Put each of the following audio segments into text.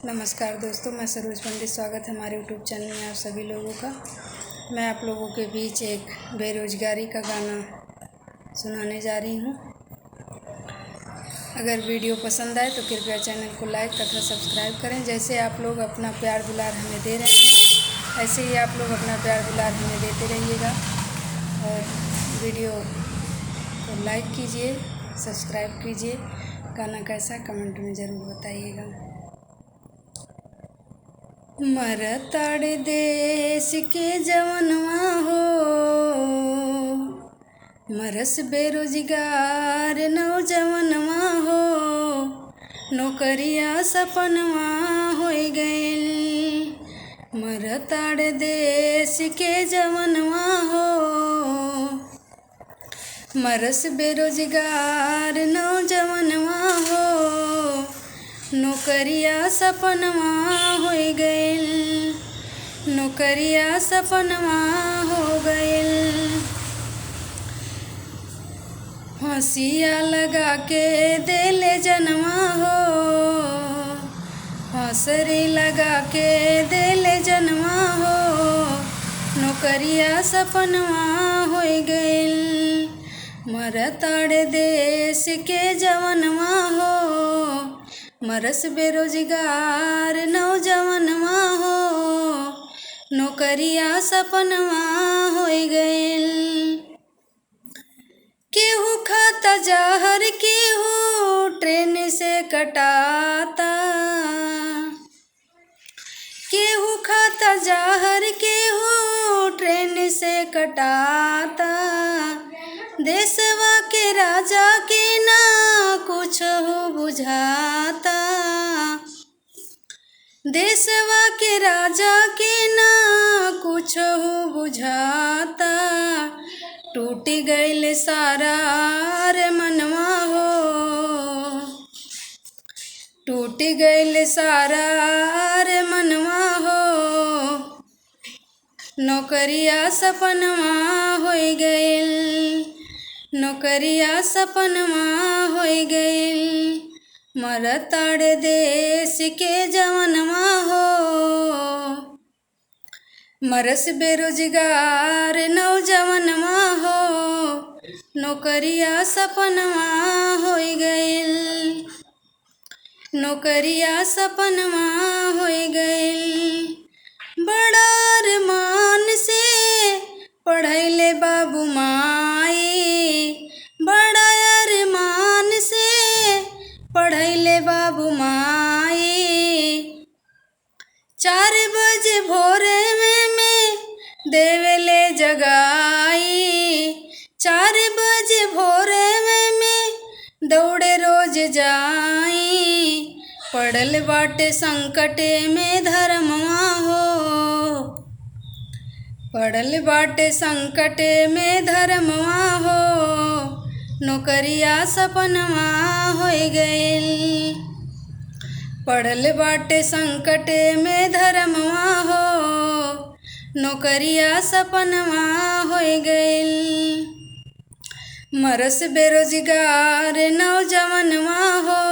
नमस्कार दोस्तों, मैं सरोज पंडित। स्वागत है हमारे यूट्यूब चैनल में आप सभी लोगों का। मैं आप लोगों के बीच एक बेरोज़गारी का गाना सुनाने जा रही हूँ। अगर वीडियो पसंद आए तो कृपया चैनल को लाइक तथा सब्सक्राइब करें। जैसे आप लोग अपना प्यार दुलार हमें दे रहे हैं, ऐसे ही आप लोग अपना प्यार दुलार हमें देते रहिएगा और वीडियो को लाइक कीजिए, सब्सक्राइब कीजिए। गाना कैसा कमेंट में ज़रूर बताइएगा। मरताड़ देश के जवनवा हो, मरस बेरोजगार नौजवनवा हो, नौकरिया सपनवा हो गइल। मरताड़ देश के जवनवा हो, मरस बेरोजगार नौजवनवा हो, नौकरिया सपनवा हो गइल। नौकरिया सपनवा हो गइल। फांसिया लगा के देले जनवा हो, फांसरी लगा के देले जनवा हो, नौकरिया सपनवा हो गइल। मरताड़ देश के जवनवा हो, मरस बेरोजगार नौजवनवा हो, नौकरिया सपनवा हो गइल। केहू खाता जहर, केहू ट्रेन से कटाता, केहू खाता जहर, केहू ट्रेन से कटाता। देशवा के राजा के ना कुछ हो बुझाता, देशवा के राजा के ना कुछ हो बुझाता। टूट गइल सारा रे मनवा हो, टूट गइल सारा रे मनवा हो, नौकरिया सपनवा हो गइल। नौकरिया सपनवा हो गइल। मरताड़ देश के जवनवा हो, मरस बेरोजगार नौजवनवा हो, नौकरिया सपनवा हो गइल। नौकरिया सपनवा हो गइल। बड़ा अरमान से पढ़ैले बाबू माई, बड़ा अरमान से पढ़ैले बाबू माई। 4 बजे भोरे में देवेले जगाई, 4 बजे भोरे में दौड़े रोज जाई। पड़ल बाटे संकटे में धर्मवा हो, पड़ल बाटे संकटे में धर्मवा हो, नौकरिया सपनवा हो गइल। पड़ल बाटे संकटे में धर्मवा हो, नौकरिया सपनवा हो गइल। मरस बेरोजगार नौजवनवा हो,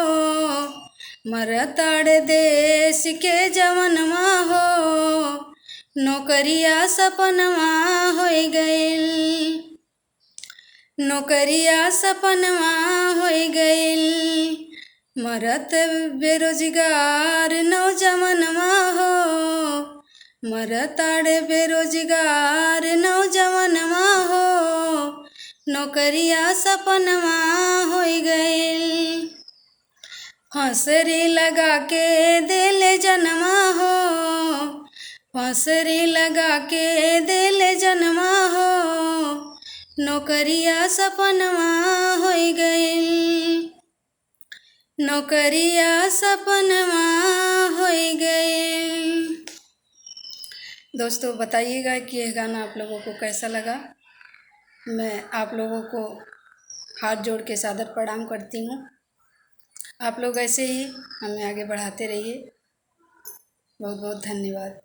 मरताड़ देश के जवनवा हो, नौकरिया सपनवा हो गइल। नौकरिया सपनवा हो गइल। मरत बेरोजगार नौजवनवा हो, मरताड़ बेरोजगार नौजवनवा हो, नौकरिया सपनवा हो गइल। फांसरी लगा के देले जनवा हो, फांसरी लगा के देले जनवा हो, नौकरिया सपनवा हो गइल। नौकरिया सपनवा हो गइल। दोस्तों बताइएगा कि यह गाना आप लोगों को कैसा लगा। मैं आप लोगों को हाथ जोड़ के सादर प्रणाम करती हूँ। आप लोग ऐसे ही हमें आगे बढ़ाते रहिए। बहुत बहुत धन्यवाद।